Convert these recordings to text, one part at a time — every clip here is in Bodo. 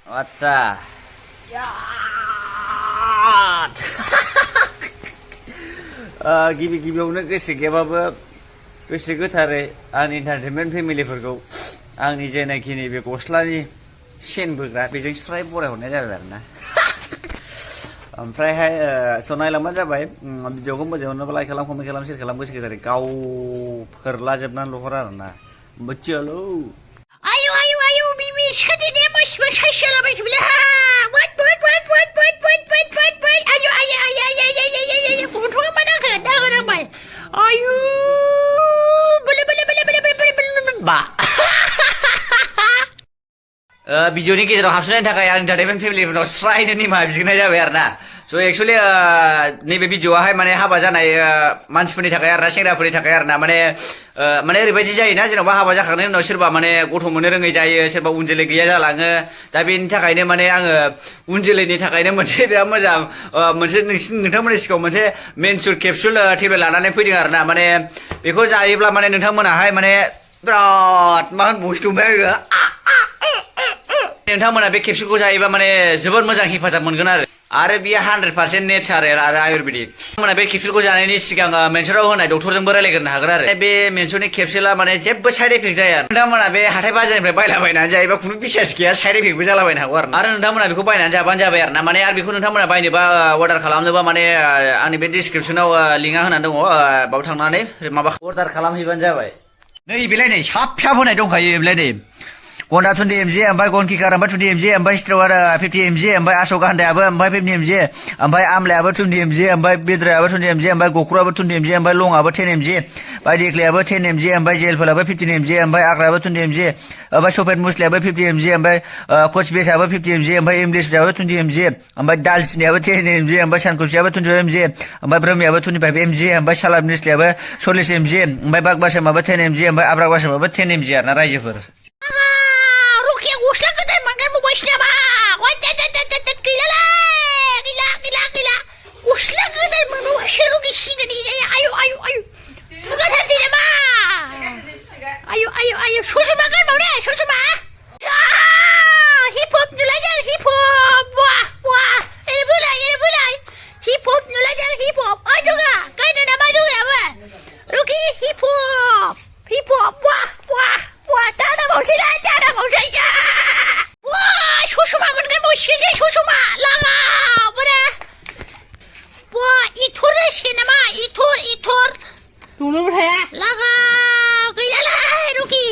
आदसा गिबि गिबियावनो गोसो गैयाबाबो गोसो गोथारै आंनि एन्टारटेनमेन्ट फेमिलिफोरखौ आंनि जेनाखि नैबे गस्लानि सेन बोग्रा बेजों स्राय बरायहरनाय जाबाय आरोना ओमफ्रायहाय नायलांबानो जाबाय भिडिअखौ मोजां मोनोब्ला लाइक खालाम कमेन्ट खालाम शेयार खालाम गोसो गोथारै गावफोरलाजोबनानै लहर आरोना बोथियालौ आयु आयु आयु बिबि सिखादि दे मसिबो साइस जालाबायखोलै हा वाट आयु आयु आयु आयु आयु गथ'आ मा नांखो दागो नांबाय आयु बोले बा भिडिअनि गेजेराव हाबसोनायनि थाखाय आं एन्टारटेनमेन्ट फेमिलिफोरनाव स्रायनो निमाहा बिग्रोनाय जाबाय आरोना स' एक्सुवेलि नैबे भिडिअआहाय माने हाबा जानाय मानसिफोरनि थाखाय आरोना सेंग्राफोरनि थाखाय आरोना माने ओरैबायदि जायोना जेनेबा हाबा जाखांनायनि उनाव सोरबा माने गथ' मोननो रोङै जायो सोरबा उन जोलै गैया जालाङो दा बेनि थाखायनो माने आङो उन जोलैनि थाखायनो मोनसे बिराद मोजां मोनसे नोंथांमोननि सिगाङाव मोनसे मेनसुर केपसुल टेब्लेट लानानै फैदों आरोना माने बेखौ जायोब्ला माने नोंथांमोनाहाय माने बिराद मा बुस्थु नोंथांमोना बे केपसुलखौ जायोबा माने जोबोद मोजां हेफाजाब मोनगोन आरो बियो 100% नेचारेल आरो आयुर्वेदिक नोंथांमोना बे केपसुलखौ जानायनि सिगां मेनसुराव होनाय डक्टरजोंबो रायलायग्रोनो हागोन आरो बे मेनसुरनि केपसुला माने जेबो साइड इफेक्ट जाया नोंथांमोना बे हाथाय बाजारनिफ्राय बायलाबायनानै जायोबा खुनु बिसास गैया साइड इफेक्टबो जालाबायनो हागौ आरो नोंथांमोना बेखौ बायनानै जाबानो जाबाय आरोना माने आरो बेखौ नोंथांमोना बायनोबा अर्डार खालामनोबा माने आंनि बे डिसक्रिपसनाव लिंकआ होनानै दङ बाव थांनानै माबा अर्डार खालामहैबानो जाबाय नै बेलाय नै साब होनाय दंखायो बेलाय नै गन्दा 20 mg ओमफ्राय गन किकार ओमफ्राय 20 mg ओमफ्राय स्ट्र'आर 50 mg ओमफ्राय आस'गान्दायाबो ओमफ्राय 50 mg ओमफ्य आमलायाबो 20 mg ओमफ्राय बेद्रायाबो 20 mg ओमफ्य गखराबो 20 mg ओमफ्य लंआबो 10 mg ओमफ्य देखलायाबो 10 mg ओमफ्य जेलफोराबो 15 mg ओमफ्य आग्रायाबो 20 mg ओमफ्य सफेद मुस्लियाबो 50 mg ओमफ्य कचबेसाबो 50 mg ओमफ्य इंलिसफ्राबो 20 mg ओमफ्य दालसिनियाबो 10 mg ओमफ्य सानखुसियाबो 25 mg ओमफ्य ब्रह्मियाबो 25 mg ओमफ्य सालाब निस्लियाबो 40 mg ओमफ्य बागबासमाबो 10 mg ओमफ्य आब्रागबासमाबो 10 mg आरोना रायजोफोर गस्ला गोदान मोनगोन बबायसो नामा गैला गस्ला गोदान मोनबासो रुगिसिगोन आयु आयु आयु दुगाथारसै नामा आयु ससमा गानबावदे ससमा हिप हप नुलायदों हिप हप वाह एरबोलाय हिप हप नुलायदों हिप हप ओइ दुगा गायदो नामा दुगायाबो रुगि हिप हप वाह दादाबावसै ससमा मोनगोन बसिगोन ससमा लागाव बोरे एक्टर जासिगोन नामा एक्टर नुनोबो थाया लागाव गैलालाय रुगि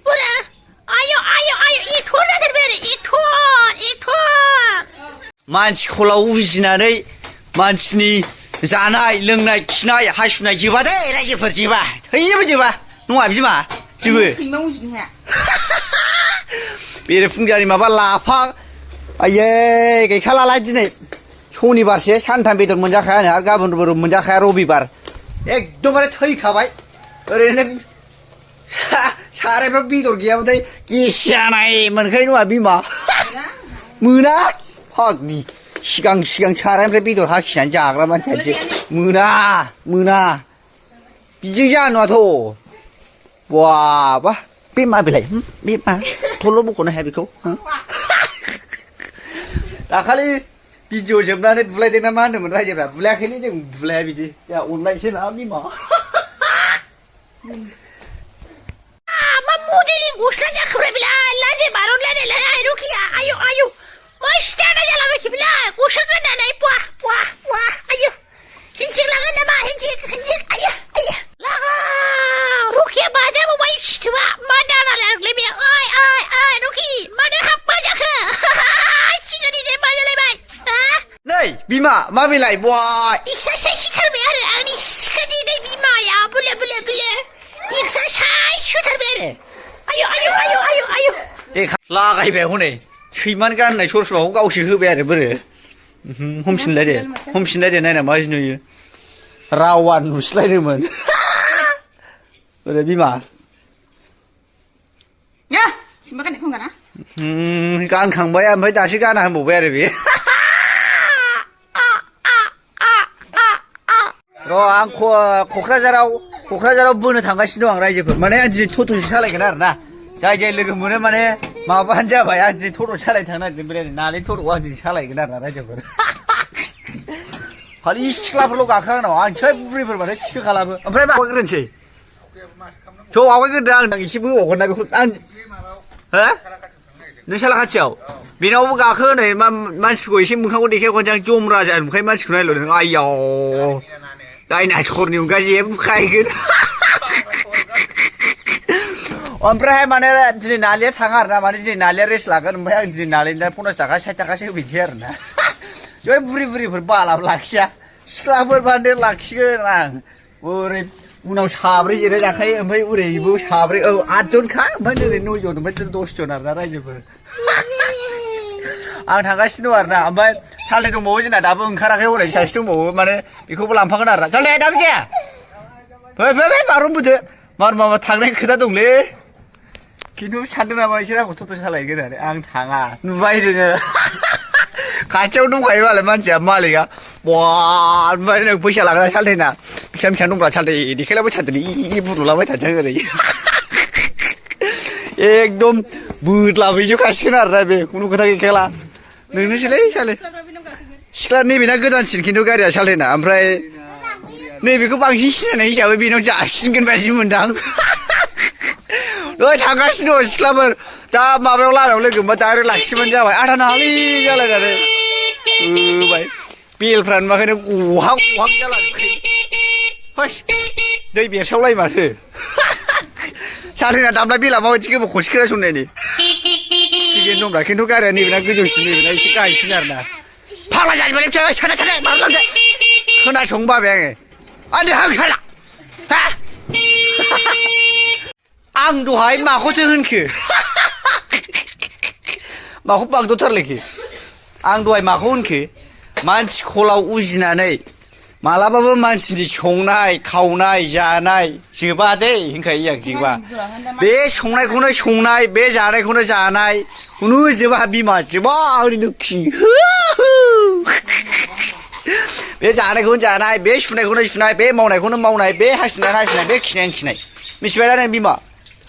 बोरे आयु एक्टर जाथारबाय आरो एक्टर मानसिखौलाव उजिनानै मानसिनि जानाय लोंनाय खिनाय हासुनाय जोबा दे रायजोफोर जोबा थैनोबो जोबा नङा बिमा जोबो बेरे फुंजानि माबा लाफा आयै गैखालालाय दिनै शनिबारसो सानथाम बेदर मोनजाखायानो आरो गाबोनबो मोनजाखाया रबिबार एकदमबारे थैखाबाय ओरैनो सारायफ्राव बेदर गैयाबाथाय गेस जानाय मोनखायो नङा बिमा मोना फाग्लि सिगां सारायनिफ्राय बेदर हाखिनानै जाग्रा मानसियासो मोना बिदि जानाङाथ' वाह बे मा बेलाय बे मा थल' बख'नो हाया बेखौ दाखालि भिडिअ जोबनानै बुलायदों ना मा होनदोंमोन रायजोफ्रा बुलायाखैलै जों बुलाया बिदि जोंहा अनलायनोसै ना बिमा मा मडेलिं गस्ला जाखोब्रा बेलाय लाजे बारनलायनायलाय रुखिया आयु स्टार्टआ जालाबायखै बेलाय गस्ला गाननानै आयु हिनसिक लागोन नामा हिनसिक आयु लागा रुखिया बाजाबावबाय फिथोबा मा दाना लांलाय बे ओइ रुखि मानो हाब्बा जाखो सिगांनि जे बाजालायबाय नै बिमा मा बेलाय एक्सारसाइज सिखारबाय आरो आंनि सिखानि नै बिमाया बुले एक्सारसाइज होथारबाय आरो आयु लागायबाय हनै सैमान गाननाय ससमाखौ गावसो होबाय आरो बोरो हमफिनलाय दे नायना मा नुयो रावा नुस्लायदोंमोन बोरो बिमा गानखांबाय ओमफ्राय दासो गाना होनबावबाय आरो बे र' आं क'क्राझाराव बोनो थांगासिनो दं आं रायजोफोर माने आं दिनै टट'सो सालायगोन आरो ना जाय लोगो मोनो माने माबानो जाबाय आं दिनै थट' सालायनो थांनो नागिरदों बेरायनो नालें थट'खौ आं दिनै सालायगोन आरोना रायजोफोर खालि सिख्लाफोरल' गाखोनांगौ आं सोब बुरैफोरबाथाय थिखो खालामो ओमफ्राय माबाग्रोनोसै ज' आवगायग्रोदो आं एसे बोबावगोन ना बेखौ आं हो नों सालाखाथियाव बेनावबो गाखो नै मानसिफोरखौ एसे मोखांखौ देखायगोन आं जमरा जानो ओमफ्राय मानसिखौ नायल' नों आइयाव डाइनासरनि अनगा जेबो खाहैगोन ओमफ्रायहाय माने दिनै नालिया थाङा आरोना माने दिनै नालिया रेस्ट लागोन ओमफ्राय आं दिनै नालिया 50 थाखा 60 थाखासो होफैनोसै आरोना जय बुरिफोर बालाबो लाखिया सिख्लाफोर बान्दो लाखिगोन आं ओरै उनाव साब्रै जिराय जाखायो ओमफ्राय ओरैबो साब्रै 8 जनखा ओमफ्राय ओरै 9 जन ओमफ्राय 10 जन आरोना रायजोफोर आं थांगासिनो दं आरोना ओमफ्राय सालथे दंबावो जोंना दाबो ओंखाराखै हरै सासे दंबावो माने बेखौबो लांफागोन आरोना सालथे दाबो जाया फै मारुमबोदो माबा थांनायनि खोथा दंलै खिन्थु सानदों नामा इसोर आंखौ थथ' सालायगोन होननानै आं थाङा नुबाय नोङो खाथियाव दंखायो मालाय मानसिया मालिकआ बा ओमफ्राय नों फैसा लाग्रा सालथेना फिसा दंब्रा सालथे देखायलाबाय थादों बुरलुलाबाय थादों ओरै एकदम बोदलाबैजोबखासिगोन आरोना बे खुनु खोथा गैखाला नोंनोसैलै साले सिख्ला नैबेना गोदानसिन खिन्थु गारिया सालथेना ओमफ्राय नैबेखौ बांसिन सिनायनाय हिसाबै बेनाव जासिनगोन बायदि मोनदां ओइ थांगासिनो दं सिख्लाफोर दा माबायाव लामायाव लोगो मोनबा दाइरेक्ट लाखिबानो जाबाय आथा नाङालै जालायनानै होबाय बेलफ्रानो माखायनो गहां जालाजोबखायो फास दै बेरसावलाय माथो सालथेना दामनाय बेला माबायदि गोबाव खनसे खोनासंनायनि थिगैनो दंब्रा खिन्थु गारिया नैबेना गोजौसिन नैबेना एसे गाहायसिन आरोना फाग्ला जाजोबबाय साला बारलांदो खोनासंनो बाबाय आङो आंनि हांसाला हा आं दहाय माखौथो होनखो माखौ बागद'थारलायखो आं दहाय माखौ होनखो मानसि खलाव उजिनानै मालाबाबो मानसिनि संनाय खावनाय जानाय जोबा दे होनखायो आं जोबा बे संनायखौनो संनाय बे जानायखौनो जानाय खुनु जोबा बिमा जोबा आंनि लोखि बे जानायखौनो जानाय बे सुनायखौनो सुनाय बे मावनायखौनो मावनाय बे हासुनाय बे खिनायखौनो खिनाय मिथिबाय दा नों बिमा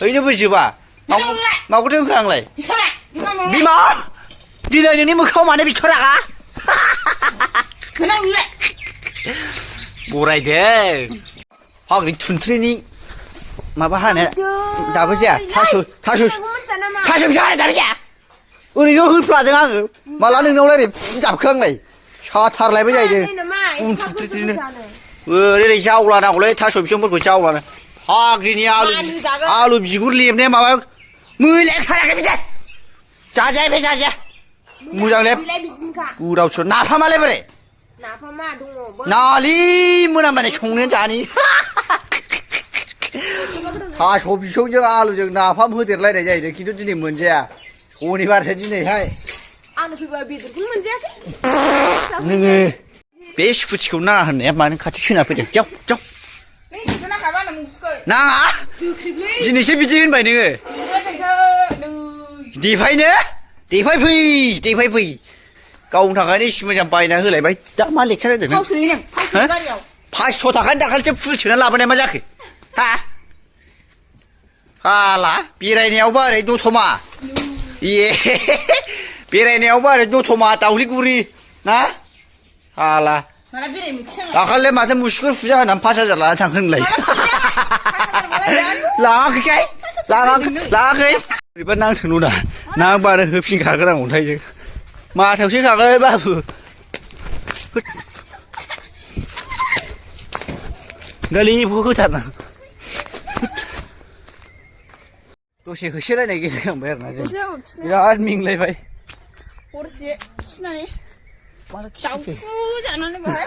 ओरैनोबो जोबा माखौथो होनखो आंलाय बिमा दिनै नोंनि मोखाङाव मानो बिथ रागा बरायदों फाग्लि थुनथ्रिनि माबा हानो दाबो जाया थास' फिसा हानो दाबो जाया ओरैनो होफ्लादों आङो माला नोंनावलाय ओरै फुजाबखो आंलाय साथारलायबाय जाहैदों उनथुथ्रिनो ओरै जावलानांगौलै थास' बिसंफोरखौ जावलानो फाग्लिनि आलु बिगुर लेबनाया माबा मैलाया खाराखै बिदि जाजाया बे जाजाया मोजां लेब गोदावसो नाफामालाय बोरै नालि मोनामनाय संनो जानि थास' बिसंजों आलुजों नाफाम होदेरलायनाय जाहैदों खिन्थु दिनै मोनजाया शनिबारसो दिनैहाय नोङो बे स्कुटिखौ नाङा होननाया मानो खाथियाव सोना फैदों जाव नाङा दिनैसो बिदि होनबाय नोङो देफाय फै गावनि थाखायनो एसे मोजां बायना होलायबाय दा मा लेक्सार होदों नों 500 थाखानि दाखालिसो फुल सोना लाबोनाय मा जाखो हा हाला बेरायनायावबो ओरै दतमा बेरायनायावबो ओरै दतमा दावलिगुरि ना हाला दाखालि माथो मुसुगुर फुजा होनानै 5000 लाना थांखो होनलाय लाङाखै बोरैबा नांथों न'ना नांबानो होफिनखागोन आं अन्थाइजों माथायावसो खागोन बाबु गोरलैखौ होथारनां दसे होसोलायनाय गेलेहांबाय आरोना जों बिराद मिंलायबाय हरसे सुनानै दाउखु जानानै बाहाय